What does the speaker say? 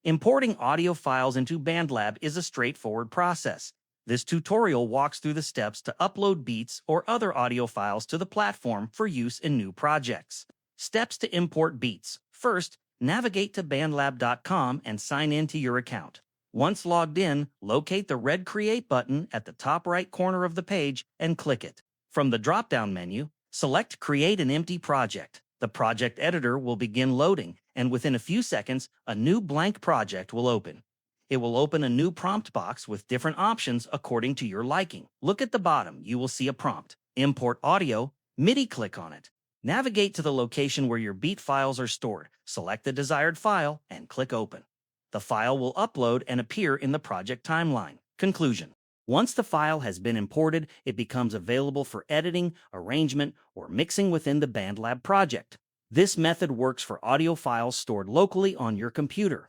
Importing audio files into BandLab is a straightforward process. This tutorial walks through the steps to upload beats or other audio files to the platform for use in new projects. Steps to import beats. First, navigate to bandlab.com and sign in to your account. Once logged in, locate the red Create button at the top right corner of the page and click it. From the drop-down menu, select Create an empty project. The project editor will begin loading, and within a few seconds, a new blank project will open. It will open a new prompt box with different options according to your liking. Look at the bottom, you will see a prompt. Import audio, MIDI, click on it. Navigate to the location where your beat files are stored. Select the desired file and click Open. The file will upload and appear in the project timeline. Conclusion. Once the file has been imported, it becomes available for editing, arrangement, or mixing within the BandLab project. This method works for audio files stored locally on your computer.